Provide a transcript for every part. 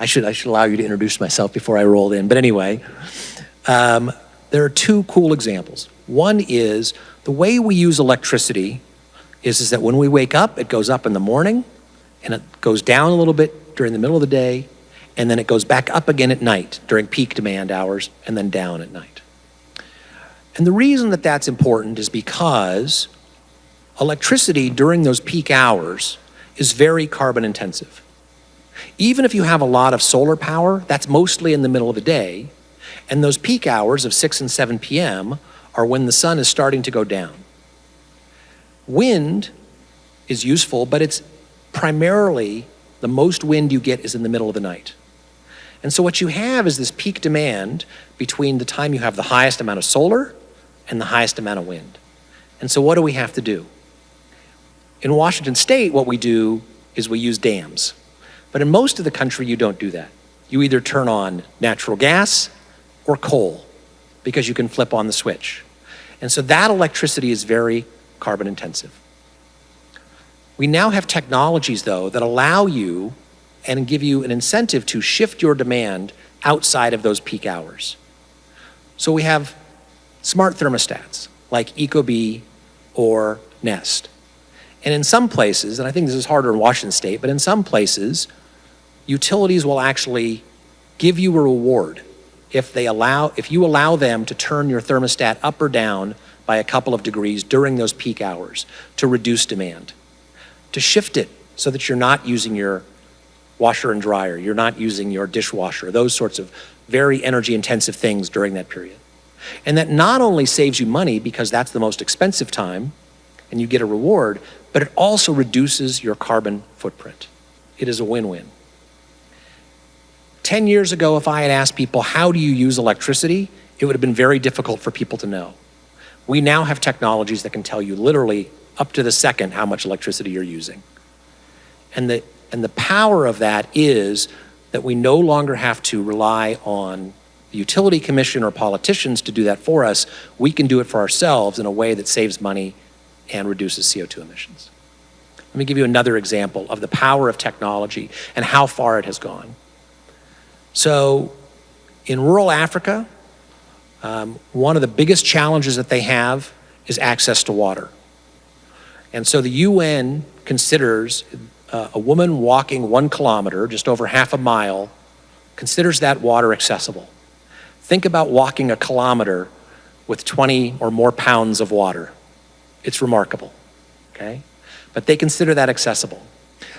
I should allow you to introduce myself before I rolled in. But anyway, there are two cool examples. One is the way we use electricity is that when we wake up, it goes up in the morning, and it goes down a little bit during the middle of the day, and then it goes back up again at night during peak demand hours, and then down at night. And the reason that that's important is because electricity during those peak hours is very carbon intensive. Even if you have a lot of solar power, that's mostly in the middle of the day, and those peak hours of 6 and 7 p.m. are when the sun is starting to go down. Wind is useful, but it's primarily the most wind you get is in the middle of the night. And so what you have is this peak demand between the time you have the highest amount of solar and the highest amount of wind. And so what do we have to do? In Washington State, what we do is we use dams. But in most of the country, you don't do that. You either turn on natural gas or coal because you can flip on the switch. And so that electricity is very carbon intensive. We now have technologies, though, that allow you and give you an incentive to shift your demand outside of those peak hours. So we have smart thermostats like Ecobee or Nest. And in some places, and I think this is harder in Washington State, but in some places, utilities will actually give you a reward if you allow them to turn your thermostat up or down by a couple of degrees during those peak hours to reduce demand, to shift it so that you're not using your washer and dryer, you're not using your dishwasher, those sorts of very energy intensive things during that period. And that not only saves you money because that's the most expensive time and you get a reward, but it also reduces your carbon footprint. It is a win-win. 10 years ago, if I had asked people, how do you use electricity? It would have been very difficult for people to know. We now have technologies that can tell you literally up to the second how much electricity you're using. And the power of that is that we no longer have to rely on the utility commission or politicians to do that for us. We can do it for ourselves in a way that saves money and reduces CO2 emissions. Let me give you another example of the power of technology and how far it has gone. So in rural Africa, one of the biggest challenges that they have is access to water. And so the UN considers a woman walking 1 kilometer, just over half a mile, considers that water accessible. Think about walking a kilometer with 20 or more pounds of water. It's remarkable, okay? But they consider that accessible.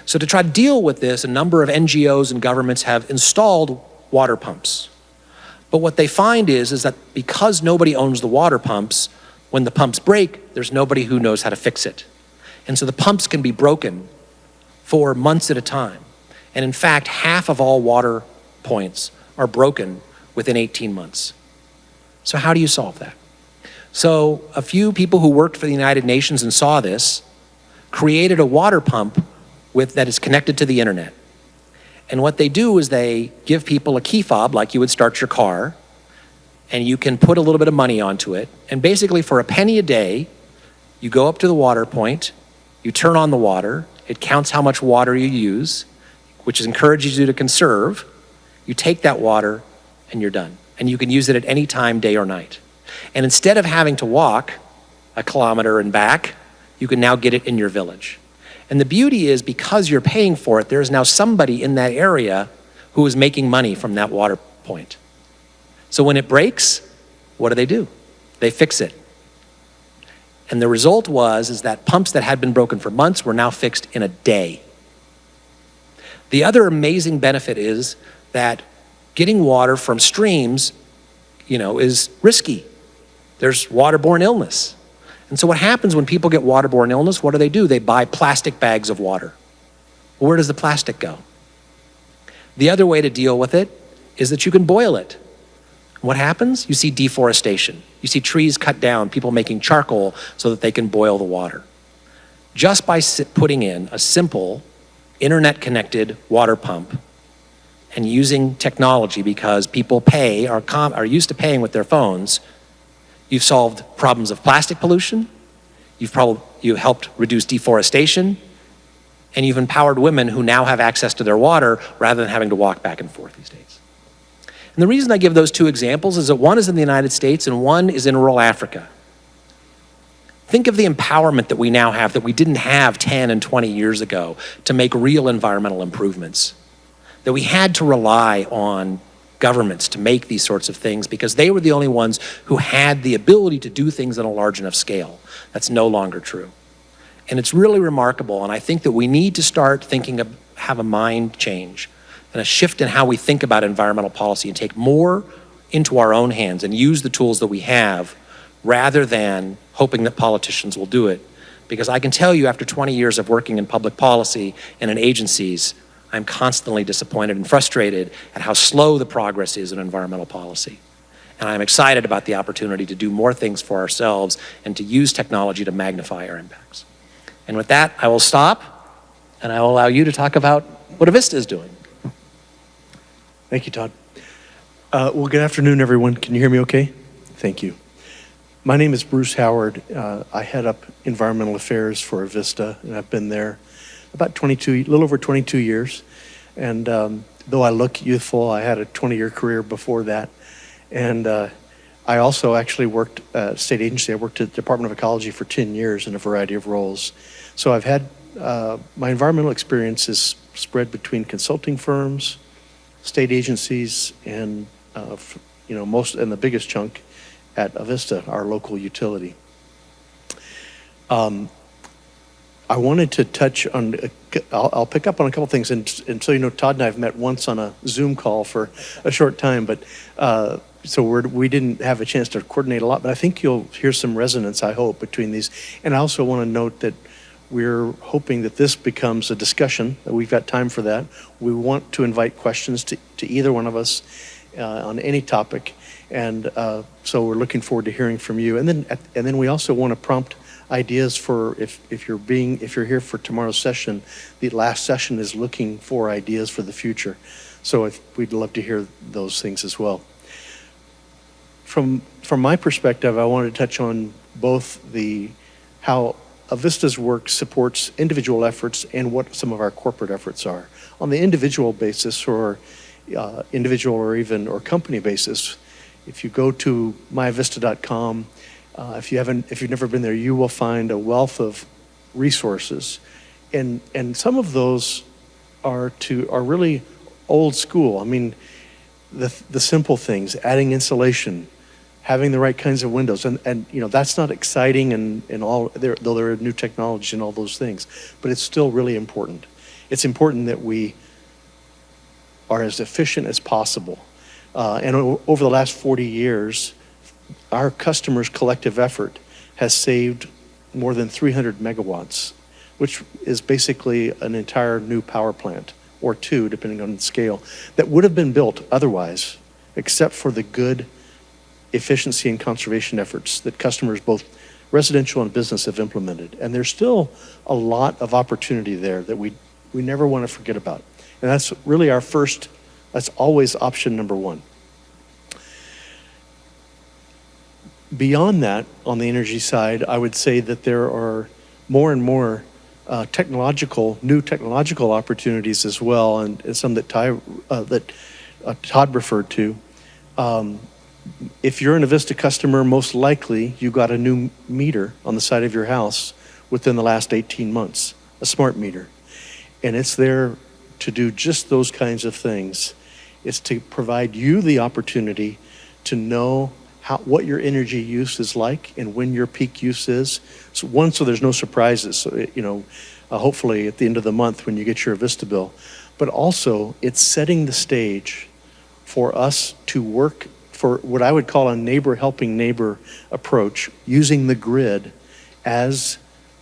So to try to deal with this, a number of NGOs and governments have installed water pumps. But what they find is that because nobody owns the water pumps, when the pumps break, there's nobody who knows how to fix it. And so the pumps can be broken for months at a time. And in fact, half of all water points are broken within 18 months. So how do you solve that? So a few people who worked for the United Nations and saw this created a water pump that is connected to the internet. And what they do is they give people a key fob like you would start your car, and you can put a little bit of money onto it. And basically for a penny a day, you go up to the water point, you turn on the water, it counts how much water you use, which encourages you to conserve. You take that water and you're done. And you can use it at any time, day or night. And instead of having to walk a kilometer and back, you can now get it in your village. And the beauty is because you're paying for it, there's now somebody in that area who is making money from that water point. So when it breaks, what do? They fix it. And the result is that pumps that had been broken for months were now fixed in a day. The other amazing benefit is that getting water from streams, is risky. There's waterborne illness. And so what happens when people get waterborne illness, what do? They buy plastic bags of water. Well, where does the plastic go? The other way to deal with it is that you can boil it. What happens? You see deforestation. You see trees cut down, people making charcoal so that they can boil the water. Just by putting in a simple internet-connected water pump and using technology, because people are used to paying with their phones, you've solved problems of plastic pollution, you've helped reduce deforestation, And you've empowered women who now have access to their water rather than having to walk back and forth these days. And the reason I give those two examples is that one is in the United States and one is in rural Africa. Think of the empowerment that we now have that we didn't have 10 and 20 years ago to make real environmental improvements. That we had to rely on governments to make these sorts of things because they were the only ones who had the ability to do things on a large enough scale. That's no longer true. And it's really remarkable, and I think that we need to start thinking of, have a mind change and a shift in how we think about environmental policy and take more into our own hands and use the tools that we have rather than hoping that politicians will do it. Because I can tell you after 20 years of working in public policy and in agencies, I'm constantly disappointed and frustrated at how slow the progress is in environmental policy. And I'm excited about the opportunity to do more things for ourselves and to use technology to magnify our impacts. And with that, I will stop and I will allow you to talk about what Avista is doing. Thank you, Todd. Well, good afternoon, everyone. Can you hear me okay? Thank you. My name is Bruce Howard. I head up environmental affairs for Avista, and I've been there about a little over 22 years. And though I look youthful, I had a 20-year career before that. And I also actually worked at a state agency. I worked at the Department of Ecology for 10 years in a variety of roles. So I've had, my environmental experience is spread between consulting firms, state agencies, and most, and the biggest chunk at Avista, our local utility. I wanted to touch on, I'll pick up on a couple things, and so you know, Todd and I have met once on a Zoom call for a short time, but so we didn't have a chance to coordinate a lot, but I think you'll hear some resonance, I hope, between these. And I also want to note that we're hoping that this becomes a discussion, that we've got time for that. We want to invite questions to either one of us on any topic, and so we're looking forward to hearing from you. And then we also want to prompt ideas for if you're here for tomorrow's session. The last session is looking for ideas for the future, so we'd love to hear those things as well. From my perspective, I wanted to touch on both how Avista's work supports individual efforts and what some of our corporate efforts are. On the individual basis or company basis, if you go to myavista.com, if you've never been there, you will find a wealth of resources, and some of those are really old school. I mean, the simple things, adding insulation, having the right kinds of windows, and you know, that's not exciting and all, though there are new technologies and all those things, but it's still really important. It's important that we are as efficient as possible. And over the last 40 years, our customers' collective effort has saved more than 300 megawatts, which is basically an entire new power plant, or two, depending on the scale, that would have been built otherwise, except for the good efficiency and conservation efforts that customers, both residential and business, have implemented. And there's still a lot of opportunity there that we never want to forget about. And that's really that's always option number one. Beyond that, on the energy side, I would say that there are more and more new technological opportunities as well, and some that Todd referred to. If you're an Avista customer, most likely you got a new meter on the side of your house within the last 18 months, a smart meter. And it's there to do just those kinds of things. It's to provide you the opportunity to know what your energy use is like and when your peak use is. So there's no surprises, so, hopefully at the end of the month when you get your Avista bill. But also, it's setting the stage for us to work for what I would call a neighbor helping neighbor approach, using the grid as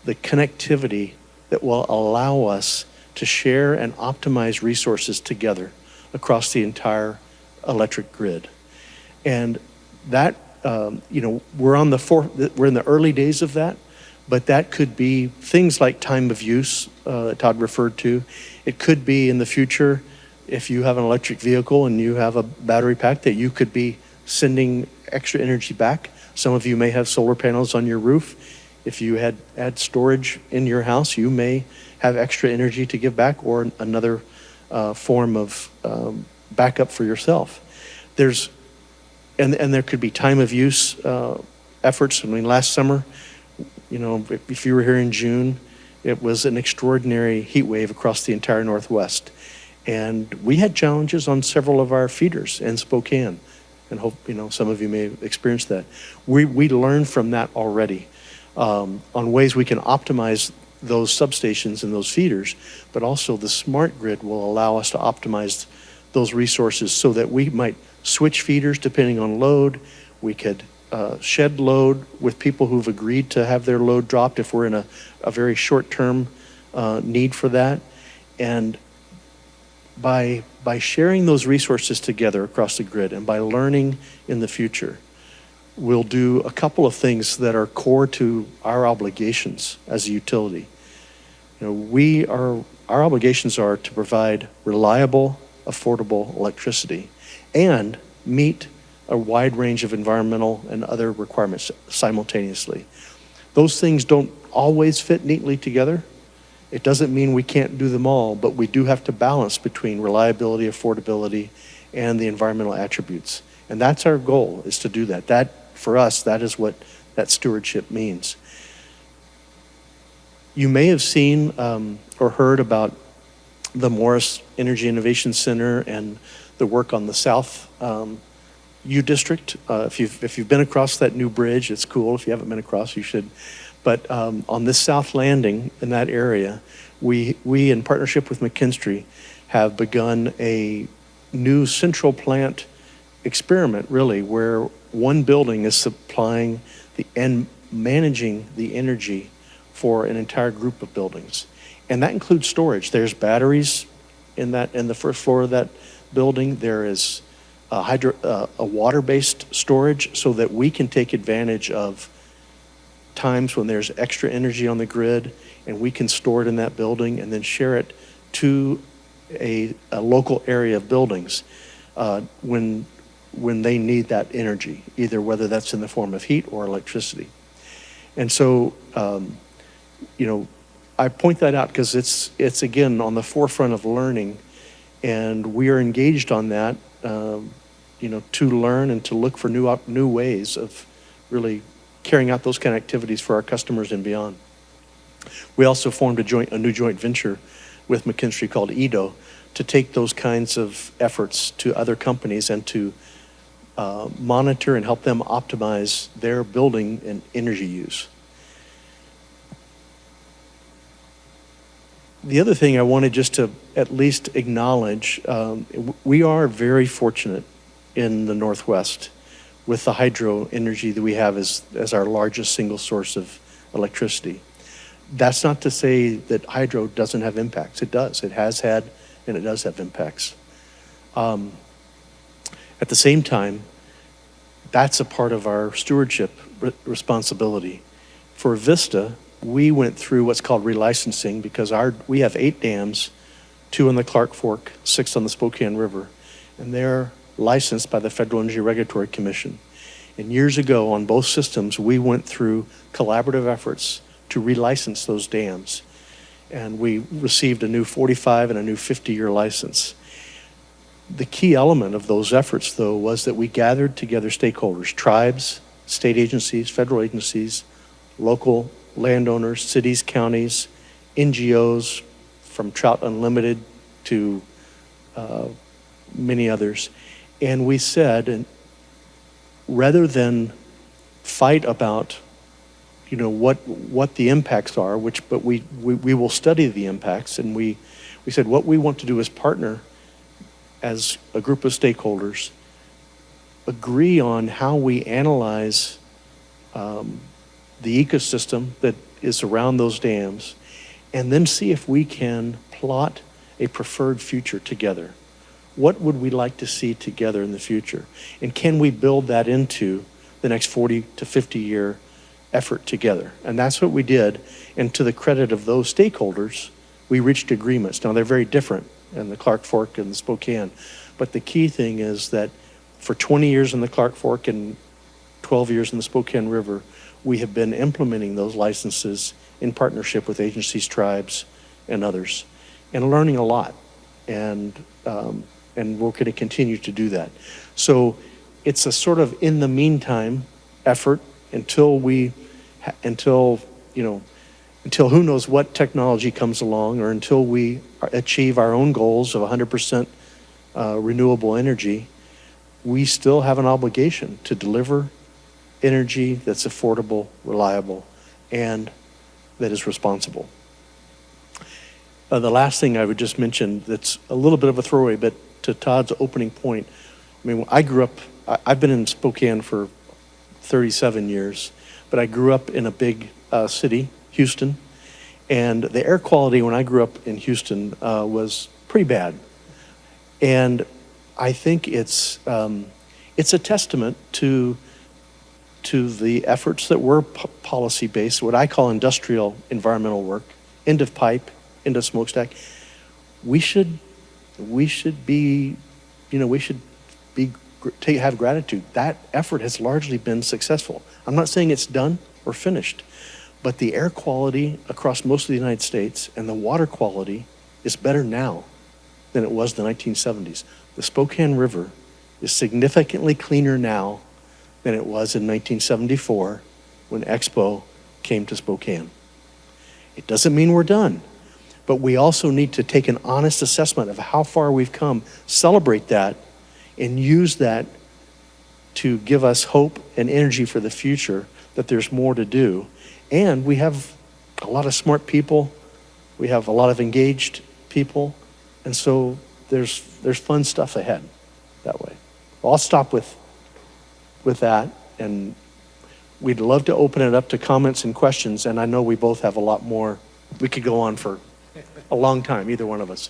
the connectivity that will allow us to share and optimize resources together across the entire electric grid. And that, we're in the early days of that, but that could be things like time of use that Todd referred to. It could be in the future, if you have an electric vehicle and you have a battery pack, that you could be sending extra energy back. Some of you may have solar panels on your roof. If you had storage in your house, you may have extra energy to give back, or another form of backup for yourself. And there could be time of use efforts. I mean, last summer, if you were here in June, it was an extraordinary heat wave across the entire Northwest. And we had challenges on several of our feeders in Spokane. And hope, some of you may have experienced that. We learned from that already on ways we can optimize those substations and those feeders, but also the smart grid will allow us to optimize those resources so that we might switch feeders depending on load. We could shed load with people who've agreed to have their load dropped if we're in a very short-term need for that. And by sharing those resources together across the grid and by learning in the future, we'll do a couple of things that are core to our obligations as a utility. Our obligations are to provide reliable, affordable electricity and meet a wide range of environmental and other requirements simultaneously. Those things don't always fit neatly together. It doesn't mean we can't do them all, but we do have to balance between reliability, affordability, and the environmental attributes. And that's our goal, is to do that. For us, that is what that stewardship means. You may have seen or heard about the Morris Energy Innovation Center and the work on the South U District. If you've been across that new bridge, it's cool. If you haven't been across, you should. But on this South Landing in that area, we in partnership with McKinstry have begun a new central plant experiment, really, where one building is supplying and managing the energy for an entire group of buildings. And that includes storage. There's batteries in the first floor of that building. There is a water-based storage so that we can take advantage of times when there's extra energy on the grid, and we can store it in that building and then share it to a local area of buildings when they need that energy, either whether that's in the form of heat or electricity. And so, I point that out because it's again on the forefront of learning, and we are engaged on that, to learn and to look for new ways of really carrying out those kind of activities for our customers and beyond. We also formed a new joint venture with McKinstry called EDO to take those kinds of efforts to other companies and to monitor and help them optimize their building and energy use. The other thing I wanted just to at least acknowledge, we are very fortunate in the Northwest with the hydro energy that we have as our largest single source of electricity. That's not to say that hydro doesn't have impacts. It does. It has had, and it does have impacts. At the same time, that's a part of our stewardship responsibility. For Vista, we went through what's called relicensing because we have 8 dams, 2 on the Clark Fork, 6 on the Spokane River, and they're licensed by the Federal Energy Regulatory Commission. And years ago on both systems, we went through collaborative efforts to relicense those dams. And we received a new 45 and a new 50-year license. The key element of those efforts, though, was that we gathered together stakeholders, tribes, state agencies, federal agencies, local landowners, cities, counties, NGOs, from Trout Unlimited to many others. And we said, and rather than fight about, what the impacts are, but we will study the impacts, and we said what we want to do is partner as a group of stakeholders, agree on how we analyze the ecosystem that is around those dams, and then see if we can plot a preferred future together. What would we like to see together in the future? And can we build that into the next 40 to 50 year effort together? And that's what we did. And to the credit of those stakeholders, we reached agreements. Now they're very different in the Clark Fork and the Spokane, but the key thing is that for 20 years in the Clark Fork and 12 years in the Spokane River, we have been implementing those licenses in partnership with agencies, tribes, and others, and learning a lot. And we're going to continue to do that. So it's a sort of in the meantime effort until who knows what technology comes along, or until we achieve our own goals of 100% renewable energy. We still have an obligation to deliver energy that's affordable, reliable, and that is responsible. The last thing I would just mention that's a little bit of a throwaway, but to Todd's opening point, I mean, I've been in Spokane for 37 years, but I grew up in a big city, Houston, and the air quality when I grew up in Houston was pretty bad. And I think it's a testament to the efforts that were policy-based, what I call industrial environmental work, end of pipe, end of smokestack. We should have gratitude. That effort has largely been successful. I'm not saying it's done or finished, but the air quality across most of the United States and the water quality is better now than it was in the 1970s. The Spokane River is significantly cleaner now than it was in 1974 when Expo came to Spokane. It doesn't mean we're done, but we also need to take an honest assessment of how far we've come, celebrate that, and use that to give us hope and energy for the future, that there's more to do. And we have a lot of smart people, we have a lot of engaged people, and so there's fun stuff ahead that way. Well, I'll stop with that, and we'd love to open it up to comments and questions, and I know we both have a lot more. We could go on for a long time, either one of us.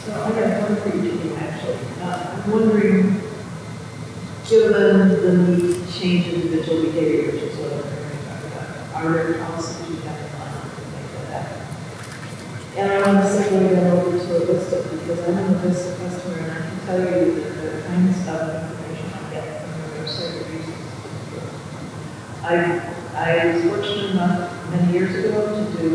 So I got one for you, Jimmy, actually. I'm wondering, given the need to change individual behavior, which is what I'm going to talk about, are there policies you have in mind to make that happen? And I want to segue that over to a Vista, because I'm a Vista customer, and I can tell you that the kinds of information I get from the website are useful. I was fortunate enough many years ago to do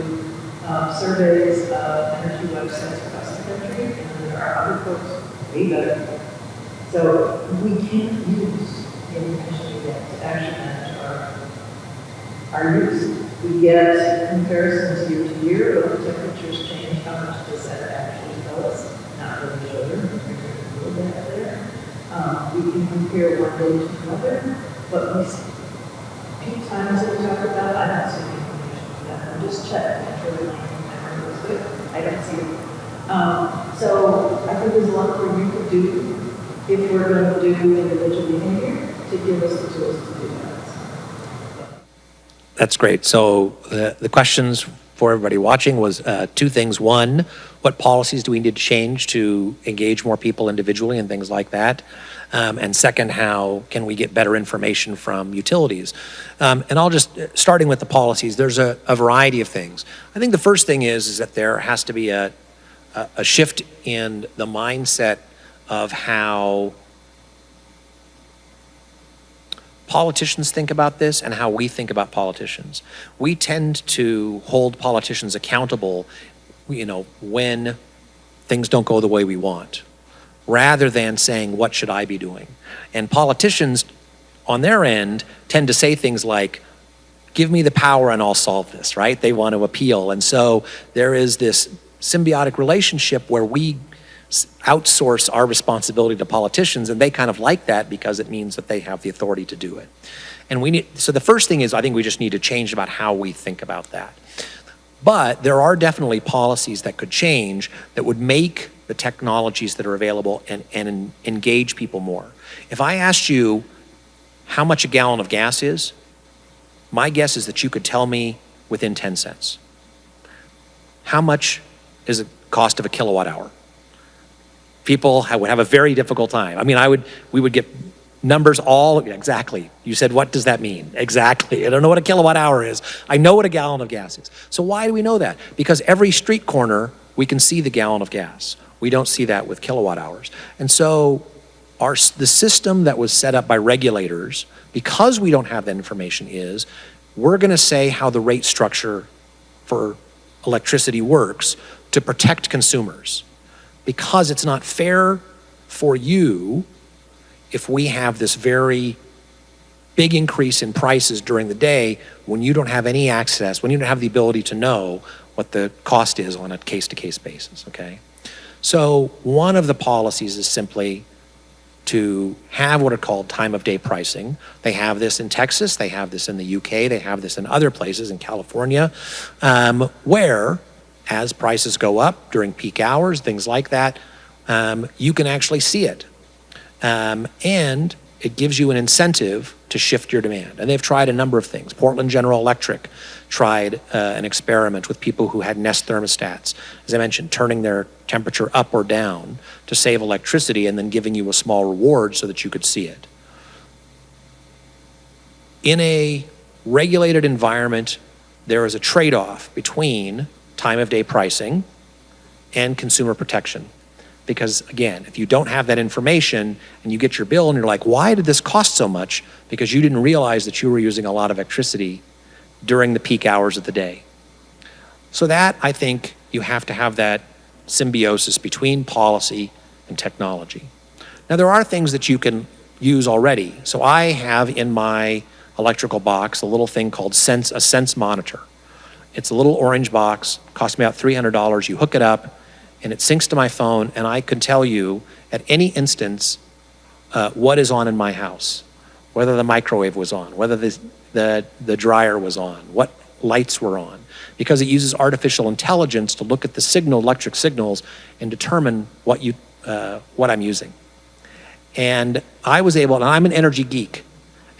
surveys of energy websites across the country, and there are other folks way better. So we can't use the information we get to actually manage our use. We get comparisons year to year of temperatures change, how much does that actually tell us? Not really sure, there's a little bit there. We can compare one day to another, but we peak times that we talk about, I don't see any information on that. I just checked, make sure the memory was good. I don't see it. So I think there's a lot more you could do if we're going to do individual behavior to give us the tools to do that. That's great. So the questions for everybody watching was two things. One, what policies do we need to change to engage more people individually and things like that? And second, how can we get better information from utilities? And I'll just, starting with the policies, there's a variety of things. I think the first thing is that there has to be a shift in the mindset of how politicians think about this and how we think about politicians. We tend to hold politicians accountable, when things don't go the way we want, rather than saying, what should I be doing? And politicians on their end tend to say things like, give me the power and I'll solve this, right? They want to appeal. And so there is this symbiotic relationship where we outsource our responsibility to politicians, and they kind of like that because it means that they have the authority to do it. And so the first thing is, I think we just need to change about how we think about that. But there are definitely policies that could change that would make the technologies that are available and engage people more. If I asked you how much a gallon of gas is, my guess is that you could tell me within 10 cents. How much is the cost of a kilowatt hour? People would have a very difficult time. I mean, we would get numbers exactly. You said, what does that mean? Exactly. I don't know what a kilowatt hour is. I know what a gallon of gas is. So why do we know that? Because every street corner, we can see the gallon of gas. We don't see that with kilowatt hours. And so the system that was set up by regulators, because we don't have that information, is we're going to say how the rate structure for electricity works to protect consumers, because it's not fair for you if we have this very big increase in prices during the day when you don't have any access, when you don't have the ability to know what the cost is on a case-to-case basis, okay? So one of the policies is simply to have what are called time-of-day pricing. They have this in Texas, they have this in the UK, they have this in other places, in California, where as prices go up during peak hours, things like that, you can actually see it. And it gives you an incentive to shift your demand. And they've tried a number of things. Portland General Electric tried an experiment with people who had Nest thermostats. As I mentioned, turning their temperature up or down to save electricity and then giving you a small reward so that you could see it. In a regulated environment, there is a trade-off between time-of-day pricing and consumer protection. Because again, if you don't have that information and you get your bill and you're like, why did this cost so much? Because you didn't realize that you were using a lot of electricity during the peak hours of the day. So that, I think, you have to have that symbiosis between policy and technology. Now, there are things that you can use already. So I have in my electrical box a little thing called a Sense monitor. It's a little orange box, cost me about $300. You hook it up, and it syncs to my phone, and I can tell you at any instance what is on in my house, whether the microwave was on, whether the dryer was on, what lights were on, because it uses artificial intelligence to look at the electric signals and determine what I'm using. And I was able, and I'm an energy geek,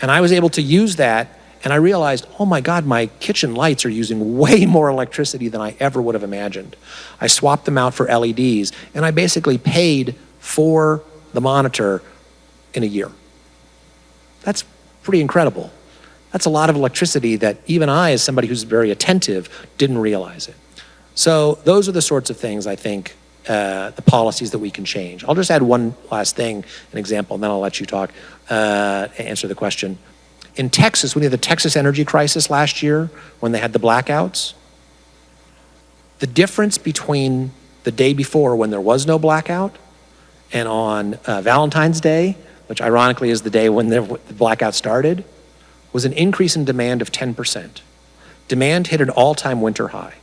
and I was able to use that, and I realized, oh my God, my kitchen lights are using way more electricity than I ever would have imagined. I swapped them out for LEDs, and I basically paid for the monitor in a year. That's pretty incredible. That's a lot of electricity that even I, as somebody who's very attentive, didn't realize it. So those are the sorts of things, I think, the policies that we can change. I'll just add one last thing, an example, and then I'll let you talk, answer the question. In Texas, when we had the Texas energy crisis last year, when they had the blackouts, the difference between the day before when there was no blackout and on Valentine's Day, which ironically is the day when the blackout started, was an increase in demand of 10%. Demand hit an all-time winter high.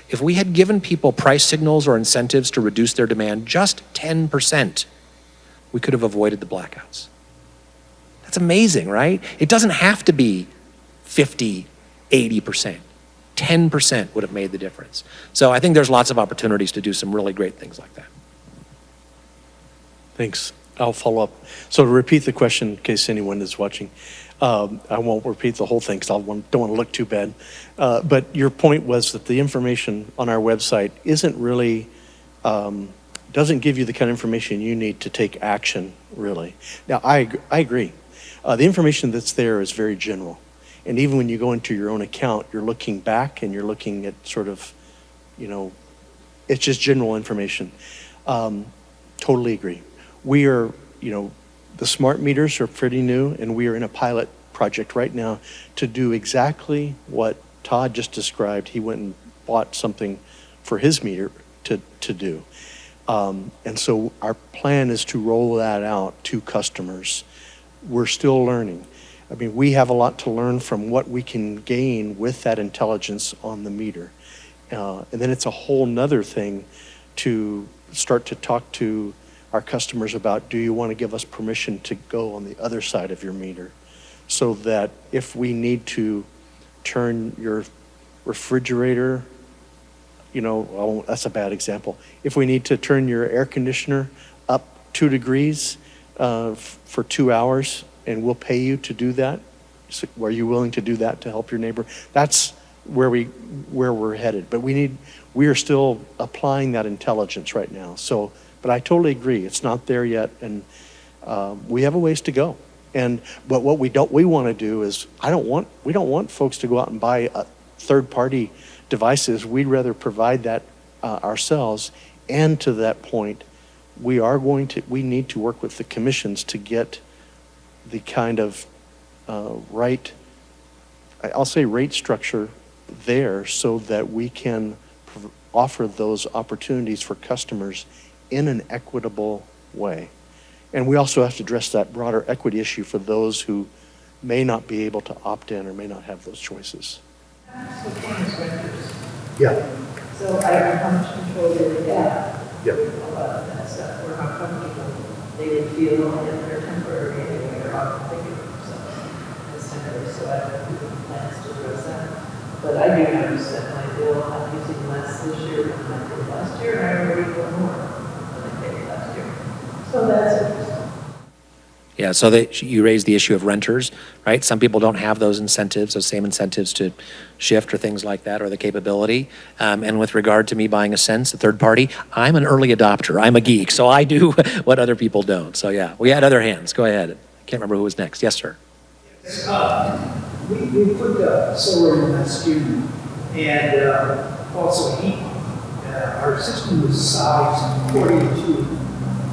If we had given people price signals or incentives to reduce their demand just 10%, we could have avoided the blackouts. That's amazing, right? It doesn't have to be 50, 80%. 10% would have made the difference. So I think there's lots of opportunities to do some really great things like that. Thanks. I'll follow up. So to repeat the question, in case anyone is watching, I won't repeat the whole thing because don't want to look too bad. But your point was that the information on our website isn't really, doesn't give you the kind of information you need to take action, really. Now, I agree. The information that's there is very general. And even when you go into your own account, you're looking back and you're looking at sort of, it's just general information. Totally agree. We are, the smart meters are pretty new, and we are in a pilot project right now to do exactly what Todd just described. He went and bought something for his meter to do. And so our plan is to roll that out to customers. We're still learning. I mean, we have a lot to learn from what we can gain with that intelligence on the meter. And then it's a whole nother thing to start to talk to our customers about, do you want to give us permission to go on the other side of your meter? So that if we need to turn your refrigerator, that's a bad example. If we need to turn your air conditioner up 2 degrees for 2 hours, and we'll pay you to do that, so are you willing to do that to help your neighbor? That's where we're headed. But we are still applying that intelligence right now. So, but I totally agree. It's not there yet, and we have a ways to go. But what we want to do is, we don't want folks to go out and buy third-party devices. We'd rather provide that ourselves. And to that point, we need to work with the commissions to get the kind of rate structure there so that we can offer those opportunities for customers in an equitable way. And we also have to address that broader equity issue for those who may not be able to opt in or may not have those choices. So famous renters. Yeah. So I don't know how much control they would have. Yep. About that stuff, or how comfortable they would feel if they're temporary anyway, or how they think of themselves as temporary. So I don't know if we have plans to address that. But I do notice that my bill, I'm using less this year than I did last year, and I already got more than I paid last year. So that's interesting. Yeah, so you raised the issue of renters, right? Some people don't have those incentives, those same incentives to shift or things like that, or the capability. And with regard to me buying a Sense, a third party, I'm an early adopter. I'm a geek, so I do what other people don't. So yeah, we had other hands. Go ahead. I can't remember who was next. Yes, sir. We put solar in last June and also heat pump. Our system was sized according to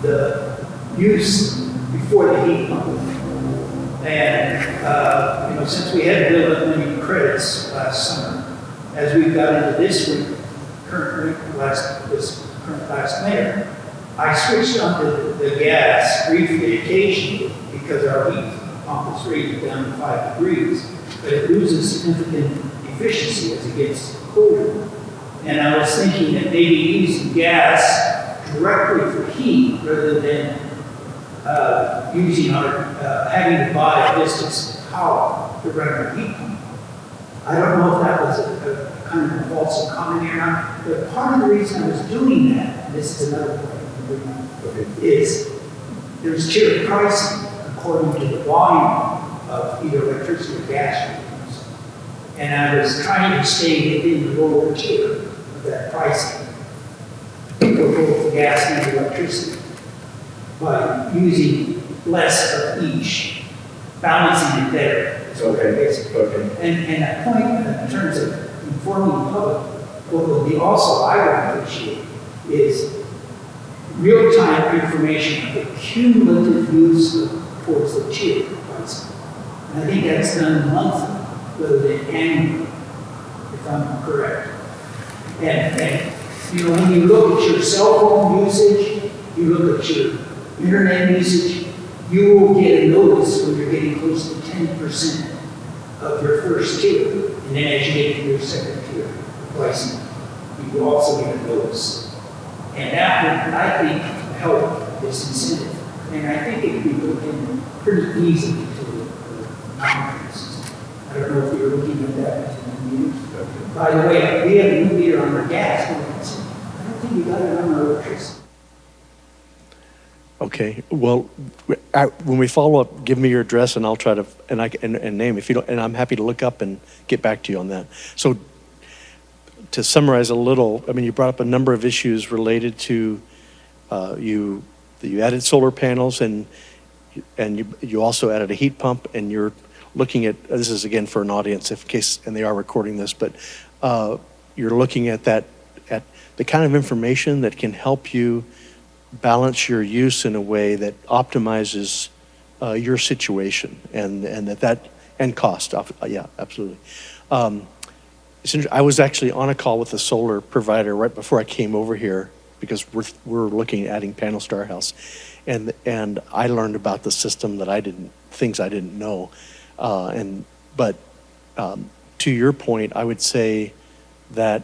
the use before the heat pump. And, since we hadn't built up many credits last summer, as we got into this week, this current last winter, I switched on to the gas briefly occasionally because our heat pump is rated down to 5 degrees, but it loses significant efficiency as it gets colder. And I was thinking that maybe using gas directly for heat rather than using having to buy a distance power to run our heat pump. I don't know if that was a kind of a false economy or not, but part of the reason I was doing that, and this is another point, is there's tiered pricing according to the volume of either electricity or gas we use. And I was trying to stay within the lower tier of that pricing for both gas and electricity by using less of each, balancing it there. Okay. And that point in terms of informing the public, what will be also I would appreciate is real-time information of the cumulative use towards the tier pricing. And I think that's done monthly rather than annually, if I'm correct. And when you look at your cell phone usage, you look at your internet usage, you will get a notice when you're getting close to 10% of your first tier. And then as you get to your second tier pricing, you will also get a notice. And that would, I think, help this incentive. And I think it could be put in pretty easily to the non-system. I don't know if you're looking at that. By the way, we have a new meter on our gas. I don't think we got it on our electricity. Okay, well, when we follow up, give me your address and I'll try to, and name if you don't, and I'm happy to look up and get back to you on that. So to summarize a little, I mean, you brought up a number of issues related to you added solar panels and you also added a heat pump, and you're looking at, this is again for an audience in case, and they are recording this, but you're looking at that, at the kind of information that can help you balance your use in a way that optimizes your situation and cost. Yeah, absolutely. I was actually on a call with a solar provider right before I came over here because we're looking at adding panels to our house, and I learned about the system things I didn't know, but to your point, I would say that.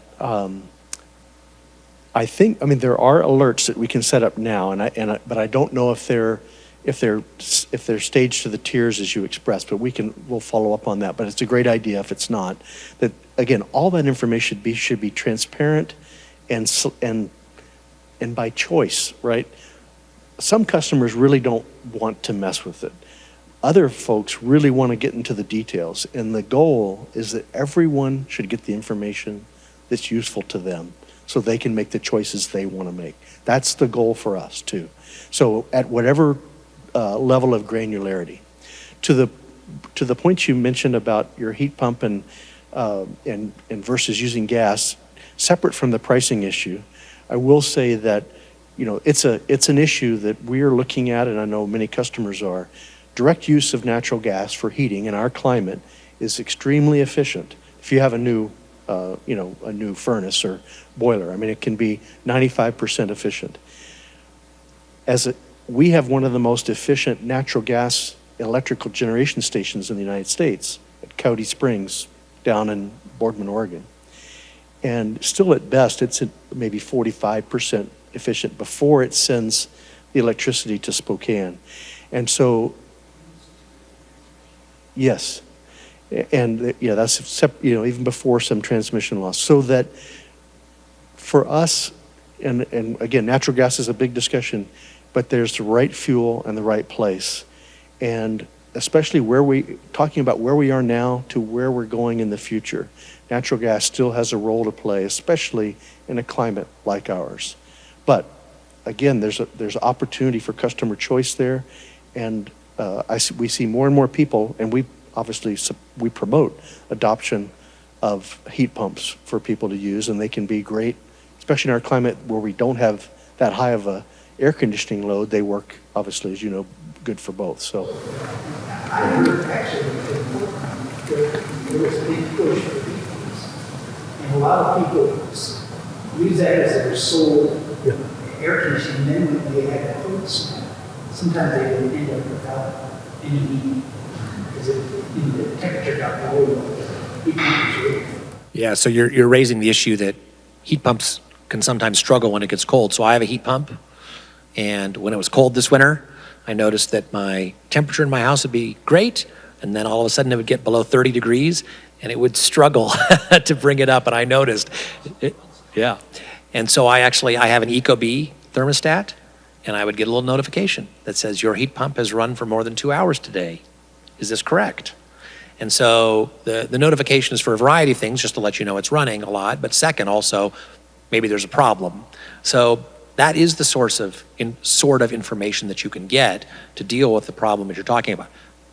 I think, I mean, there are alerts that we can set up now, but I don't know if they're staged to the tiers as you expressed. But we'll follow up on that. But it's a great idea if it's not. That again, all that information should be transparent and by choice, right? Some customers really don't want to mess with it. Other folks really want to get into the details, and the goal is that everyone should get the information that's useful to them, so they can make the choices they want to make. That's the goal for us too. So at whatever level of granularity. To the point you mentioned about your heat pump and versus using gas, separate from the pricing issue, I will say that it's an issue that we're looking at, and I know many customers are. Direct use of natural gas for heating in our climate is extremely efficient. If you have a new a new furnace or boiler. I mean, it can be 95% efficient. We have one of the most efficient natural gas electrical generation stations in the United States at Coyote Springs down in Boardman, Oregon. And still at best, it's at maybe 45% efficient before it sends the electricity to Spokane. And so, yes. And yeah, that's, even before some transmission loss. So that for us, and again, natural gas is a big discussion, but there's the right fuel and the right place. And especially talking about where we are now to where we're going in the future, natural gas still has a role to play, especially in a climate like ours. But again, there's opportunity for customer choice there. And we see more and more people, and we promote adoption of heat pumps for people to use, and they can be great, especially in our climate where we don't have that high of a air conditioning load. They work, obviously, as you know, good for both. So I heard actually there was a big push for heat pumps, and a lot of people use that as their sole air conditioning. And then when they had a cold snap, sometimes they would end up without any heat because the temperature got low. Heat pumps really. Yeah, so you're raising the issue that heat pumps can sometimes struggle when it gets cold. So I have a heat pump, and when it was cold this winter, I noticed that my temperature in my house would be great, and then all of a sudden it would get below 30 degrees, and it would struggle to bring it up, and I noticed. Yeah. And so I have an Ecobee thermostat, and I would get a little notification that says, your heat pump has run for more than 2 hours today. Is this correct? And so the notification is for a variety of things, just to let you know it's running a lot, but second, also, maybe there's a problem. So that is the sort of information that you can get to deal with the problem that you're talking about.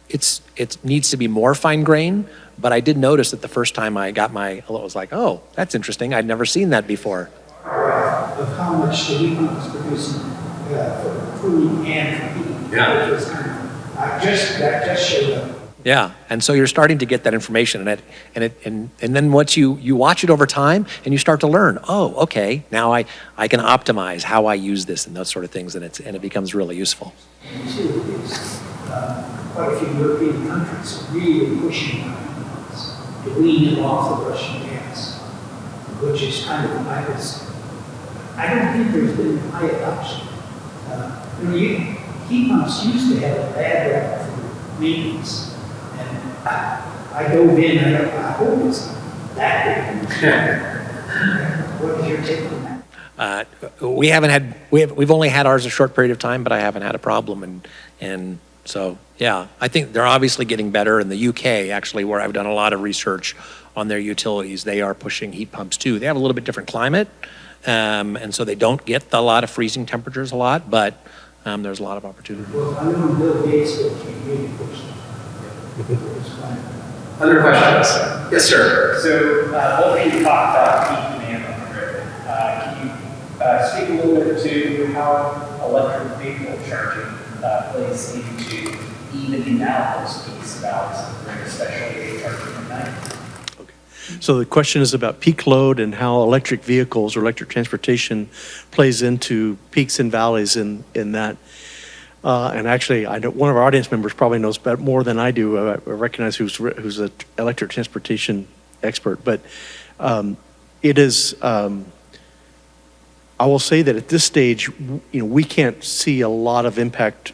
It needs to be more fine-grained, but I did notice that the first time I got it was like, oh, that's interesting. I'd never seen that before. Of how much the heat pump is producing for cooling and for heating. Yeah. It was that just showed up. Yeah, and so you're starting to get that information, and then once you watch it over time, and you start to learn, oh, okay, now I can optimize how I use this and those sort of things, and it becomes really useful. And two is quite a few European countries are really pushing heat pumps to wean it off the Russian gas, which is kind of I don't think there's been high adoption. Heat pumps used to have a bad rap for maintenance. And I dove in, I hope it's that big. What is your take on that? We've only had ours a short period of time, but I haven't had a problem. And so, yeah, I think they're obviously getting better. In the UK, actually, where I've done a lot of research on their utilities, they are pushing heat pumps too. They have a little bit different climate, and so they don't get a lot of freezing temperatures a lot, but there's a lot of opportunity. Well, I know Bill Gates came really pushed. Other questions? Yes, sir. So both of you talked about peak demand on the grid. Can you speak a little bit to how electric vehicle charging plays into evening out those peaks about the grid, especially charging at night? Okay. So the question is about peak load and how electric vehicles or electric transportation plays into peaks and valleys in that. And actually, one of our audience members probably knows more than I do. I recognize who's an electric transportation expert. But it is, I will say that at this stage, we can't see a lot of impact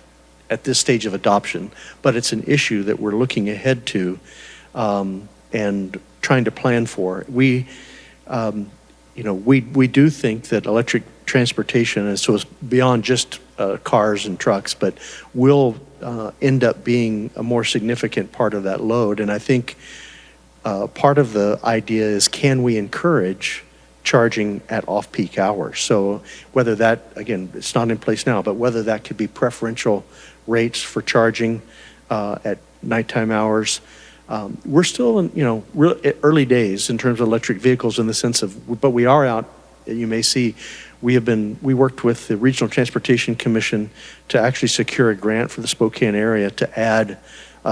at this stage of adoption. But it's an issue that we're looking ahead to and trying to plan for. We do think that electric transportation, and so it's beyond just cars and trucks, but will end up being a more significant part of that load. And I think part of the idea is, can we encourage charging at off-peak hours? So whether that, again, it's not in place now, but whether that could be preferential rates for charging at nighttime hours. We're still in, early days in terms of electric vehicles in the sense of, but we are out, you may see, we worked with the Regional Transportation Commission to actually secure a grant for the Spokane area to add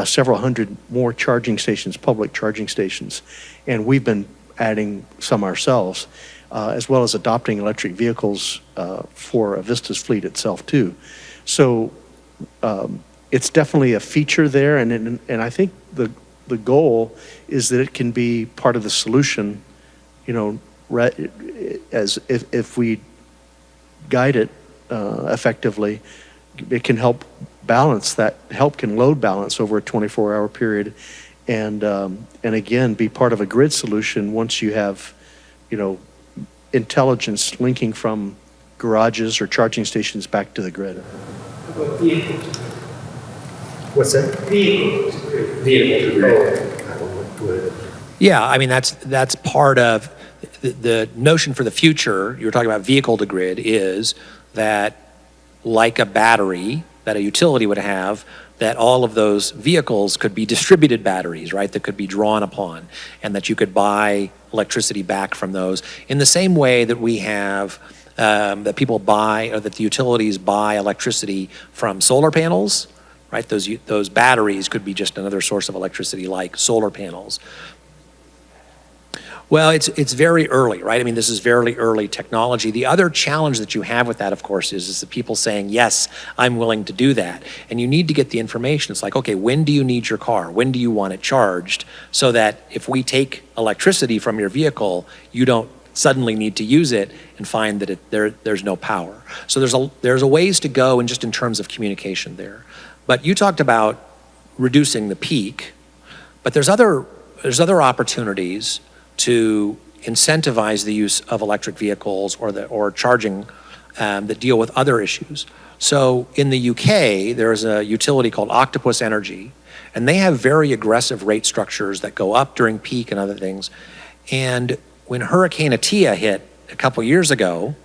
several hundred more charging stations, public charging stations. And we've been adding some ourselves, as well as adopting electric vehicles for Avista's fleet itself too. So it's definitely a feature there, and I think the goal is that it can be part of the solution, as if we guide it effectively, it can help can load balance over a 24-hour period, and again be part of a grid solution once you have, intelligence linking from garages or charging stations back to the grid. About vehicle, What's that? vehicle to grid. Vehicle to grid. Yeah, I mean, that's part of the notion for the future. You were talking about vehicle to grid is that, like a battery that a utility would have, that all of those vehicles could be distributed batteries, right, that could be drawn upon, and that you could buy electricity back from those in the same way that we have, that people buy, or that the utilities buy electricity from solar panels, right? Those batteries could be just another source of electricity like solar panels. Well, it's very early, right? I mean, this is very early technology. The other challenge that you have with that, of course, is the people saying, yes, I'm willing to do that. And you need to get the information. It's like, okay, when do you need your car? When do you want it charged? So that if we take electricity from your vehicle, you don't suddenly need to use it and find that there's no power. So there's a ways to go, and just in terms of communication there. But you talked about reducing the peak, but there's other opportunities to incentivize the use of electric vehicles or charging that deal with other issues. So in the UK, there's a utility called Octopus Energy, and they have very aggressive rate structures that go up during peak and other things. And when Hurricane Atia hit a couple years ago,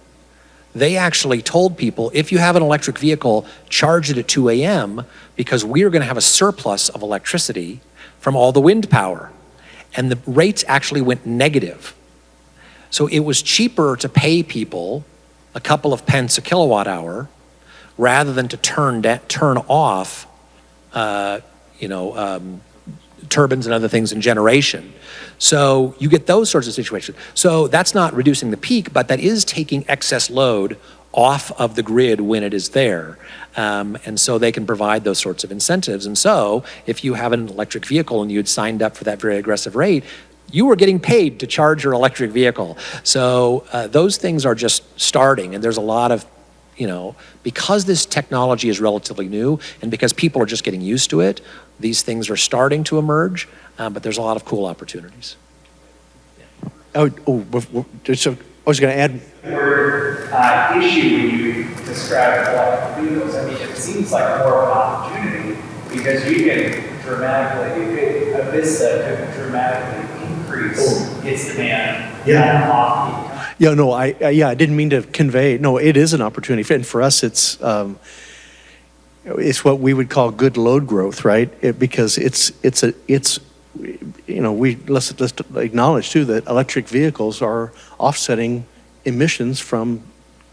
they actually told people, if you have an electric vehicle, charge it at 2 a.m. because we're going to have a surplus of electricity from all the wind power. And the rates actually went negative. So it was cheaper to pay people a couple of pence a kilowatt hour rather than to turn off, turbines and other things in generation. So you get those sorts of situations. So that's not reducing the peak, but that is taking excess load off of the grid when it is there. And so they can provide those sorts of incentives. And so if you have an electric vehicle and you had signed up for that very aggressive rate, you were getting paid to charge your electric vehicle. So those things are just starting, and there's a lot of, because this technology is relatively new and because people are just getting used to it, these things are starting to emerge, but there's a lot of cool opportunities. So I was going to add. Word issue when you describe electric vehicles, I mean, it seems like more of an opportunity because you can Avista could dramatically increase its demand. Yeah. Off peak. Yeah, no, I didn't mean to convey. No, it is an opportunity, and for us, it's what we would call good load growth, right? Because let's acknowledge too that electric vehicles are offsetting emissions from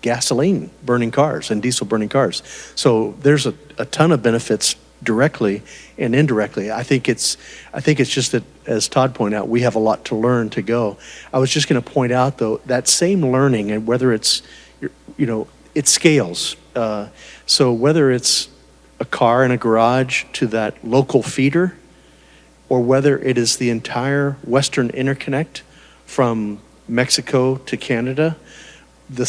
gasoline burning cars and diesel burning cars. So there's a ton of benefits directly and indirectly. I think it's just that, as Todd pointed out, we have a lot to learn to go. I was just going to point out though, that same learning, and whether it's, it scales. So whether it's a car in a garage to that local feeder, or whether it is the entire Western interconnect from Mexico to Canada, the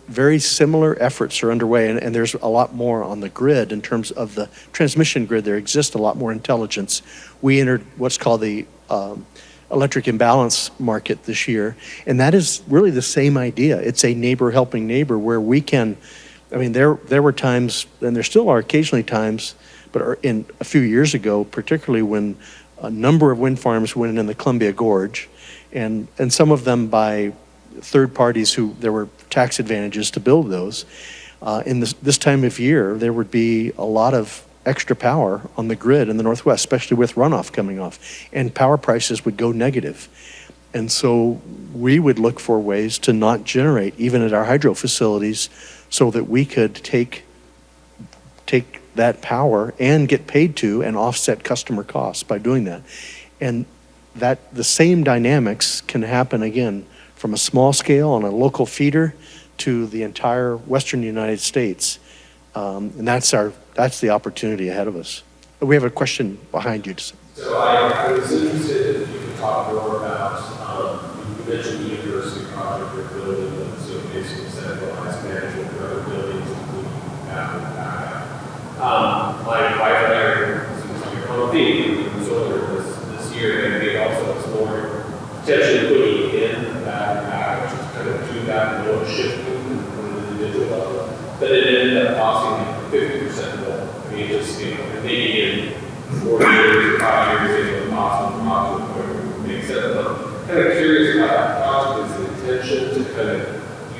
very similar efforts are underway, and there's a lot more on the grid in terms of the transmission grid. There exists a lot more intelligence. We entered what's called the electric imbalance market this year, and that is really the same idea. It's a neighbor helping neighbor, where we can, there were times, and there still are occasionally times, but in a few years ago, particularly when a number of wind farms went in the Columbia Gorge, and some of them by third parties who there were tax advantages to build those. In this time of year, there would be a lot of extra power on the grid in the Northwest, especially with runoff coming off, and power prices would go negative. And so we would look for ways to not generate, even at our hydro facilities, so that we could take that power and get paid to and offset customer costs by doing that. And that the same dynamics can happen again from a small scale on a local feeder to the entire western United States. And that's the opportunity ahead of us. We have a question behind you. So I was interested if you could talk more about, you mentioned the university project you're building, so basically centralized management for other buildings, including backup. My wife and I are, seems like a common theme in solar this year, and we also explored potentially putting in a backup, which is kind of do that load shifting on an individual level. But it ended up costing like 50% more. I mean, just, and maybe in 4 years or 5 years, it was possible to a point where it would make sense. But I'm kind of curious about that project. Is the intention to kind of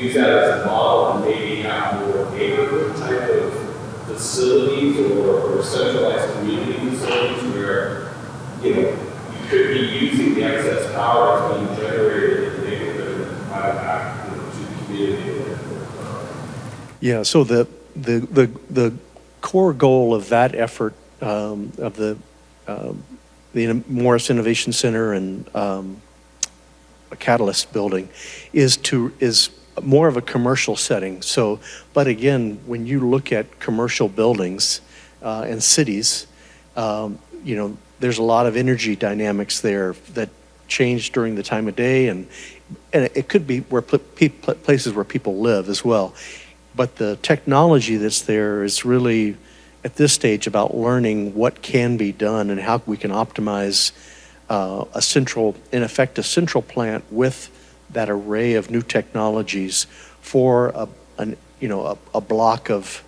use that as a model and maybe have more neighborhood type of facilities or centralized community facilities where, you could be using the excess power that's being generated in the neighborhood and provide it back, to the community. Yeah, so the core goal of that effort of the Morris Innovation Center and a Catalyst building is more of a commercial setting. So, but again, when you look at commercial buildings and cities, there's a lot of energy dynamics there that change during the time of day, and it could be where places where people live as well. But the technology that's there is really, at this stage, about learning what can be done and how we can optimize a central plant with that array of new technologies for a block of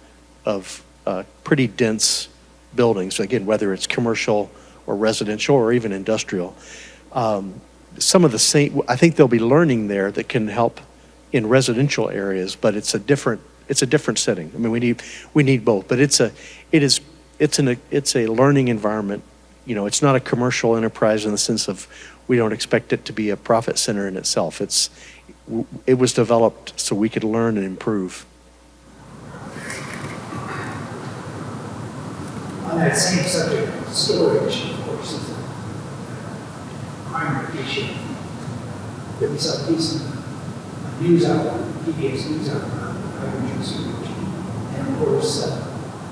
pretty dense buildings. So again, whether it's commercial or residential or even industrial. Some of the same, I think there'll be learning there that can help in residential areas, but it's a different setting. I mean, we need both, but it's a learning environment. It's not a commercial enterprise in the sense of we don't expect it to be a profit center in itself. It was developed so we could learn and improve. On that same subject, storage, of course, is a primary issue. We saw decent news outlet, PBS news outlet, hydrogen storage. And of course,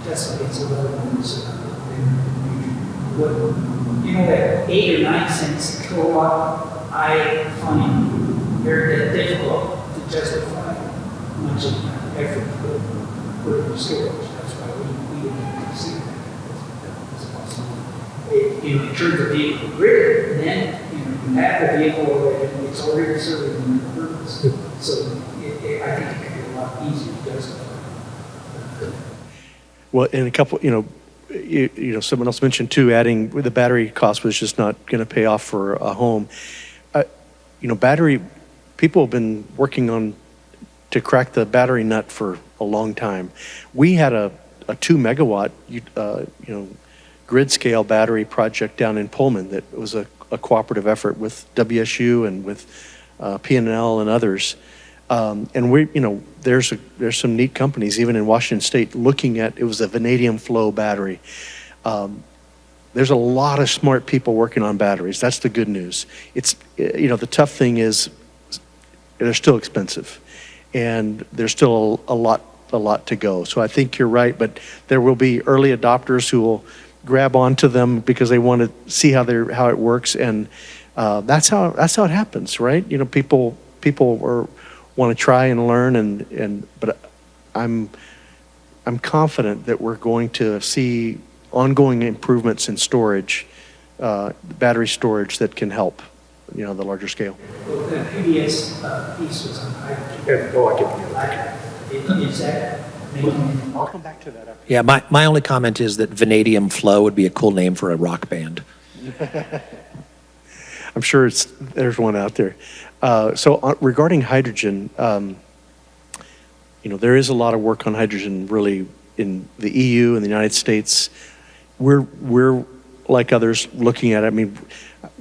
Tesla gets a lot of news about that 8 or 9 cents a kilowatt, I find very difficult to justify much of the effort to put in storage. That's why we didn't consider that as possible. In terms of vehicle grid, then you have the vehicle already, it's already serving the purpose. So I think it could be a lot easier to justify. Well, in a couple, someone else mentioned too, adding the battery cost was just not going to pay off for a home. Battery, people have been working on to crack the battery nut for a long time. We had a 2 megawatt, grid scale battery project down in Pullman that was a cooperative effort with WSU and with P&L and others. And we, there's some neat companies even in Washington State looking at, it was a vanadium flow battery. There's a lot of smart people working on batteries. That's the good news. It's, the tough thing is they're still expensive and there's still a lot to go. So I think you're right, but there will be early adopters who will grab onto them because they want to see how it works. And that's how it happens, right? People want to try and learn, but I'm confident that we're going to see ongoing improvements in storage, battery storage that can help, the larger scale. Well, the PBS piece was on hydrogen. Is that making? I'll come back to that after. Yeah, my only comment is that Vanadium Flow would be a cool name for a rock band. I'm sure there's one out there. So regarding hydrogen, there is a lot of work on hydrogen really in the EU and the United States. We're like others looking at it. I mean,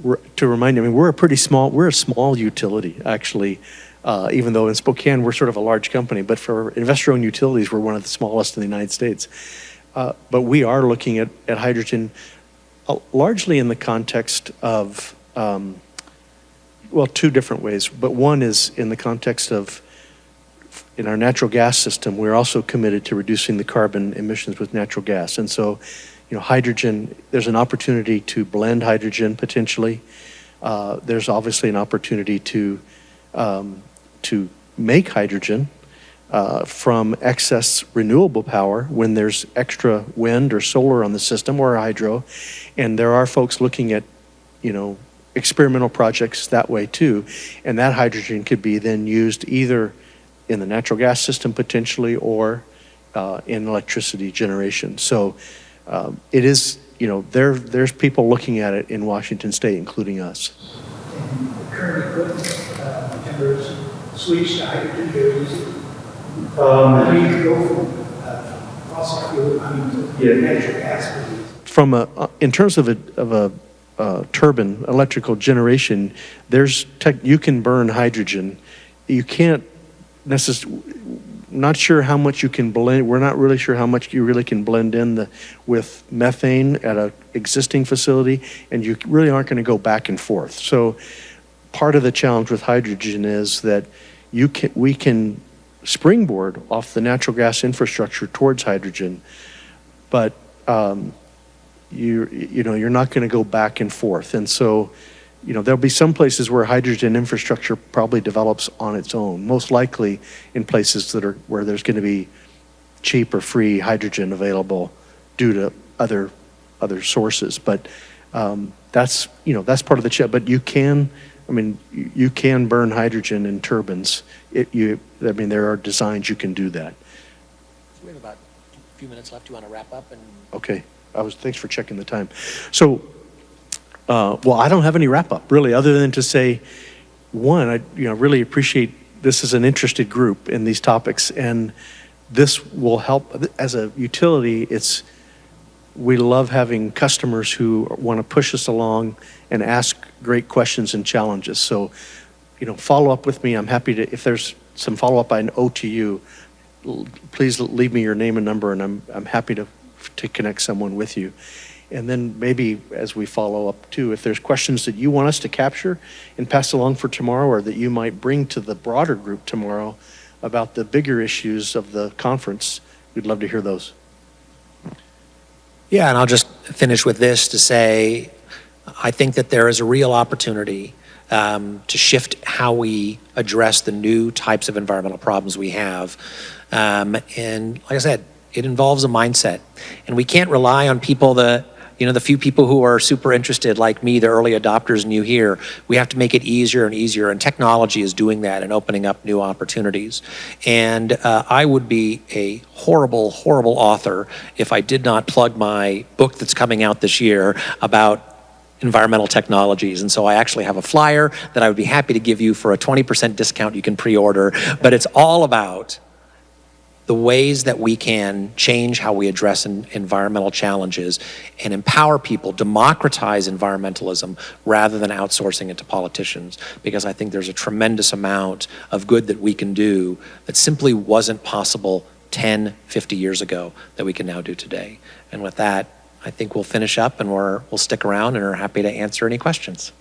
we're a small utility actually, even though in Spokane we're sort of a large company, but for investor-owned utilities, we're one of the smallest in the United States. But we are looking at hydrogen largely in the context of well, two different ways, but one is in the context of, in our natural gas system, we're also committed to reducing the carbon emissions with natural gas. And so, hydrogen, there's an opportunity to blend hydrogen potentially. There's obviously an opportunity to make hydrogen from excess renewable power when there's extra wind or solar on the system or hydro. And there are folks looking at, experimental projects that way too. And that hydrogen could be then used either in the natural gas system potentially or in electricity generation. So it is, there's people looking at it in Washington State, including us. And the current equipment, members switch to hydrogen, they're using. I mean, you go from fossil fuel, to natural gas. In terms of a turbine, electrical generation, you can burn hydrogen. You can't not sure how much you can blend. We're not really sure how much you really can blend in with methane at an existing facility, and you really aren't going to go back and forth. So part of the challenge with hydrogen is that we can springboard off the natural gas infrastructure towards hydrogen, but you're not going to go back and forth. And so, there'll be some places where hydrogen infrastructure probably develops on its own, most likely in places where there's going to be cheap or free hydrogen available due to other sources. But that's part of the challenge. But you can burn hydrogen in turbines. There are designs you can do that. We have about a few minutes left. Do you want to wrap up? Okay. Thanks for checking the time. So, I don't have any wrap up really, other than to say, one, I really appreciate this is an interested group in these topics, and this will help as a utility. We love having customers who want to push us along and ask great questions and challenges. So, follow up with me. I'm happy to, if there's some follow up I owe to you, please leave me your name and number, and I'm happy to connect someone with you. And then maybe as we follow up too, if there's questions that you want us to capture and pass along for tomorrow, or that you might bring to the broader group tomorrow about the bigger issues of the conference, we'd love to hear those. Yeah, and I'll just finish with this to say, I think that there is a real opportunity to shift how we address the new types of environmental problems we have. And like I said, it involves a mindset. And we can't rely on people the few people who are super interested like me, the early adopters and you here. We have to make it easier and easier, and technology is doing that and opening up new opportunities. And I would be a horrible, horrible author if I did not plug my book that's coming out this year about environmental technologies. And so I actually have a flyer that I would be happy to give you for a 20% discount you can pre-order, but it's all about the ways that we can change how we address environmental challenges and empower people, democratize environmentalism rather than outsourcing it to politicians, because I think there's a tremendous amount of good that we can do that simply wasn't possible 10, 50 years ago that we can now do today. And with that, I think we'll finish up, and we'll stick around and are happy to answer any questions.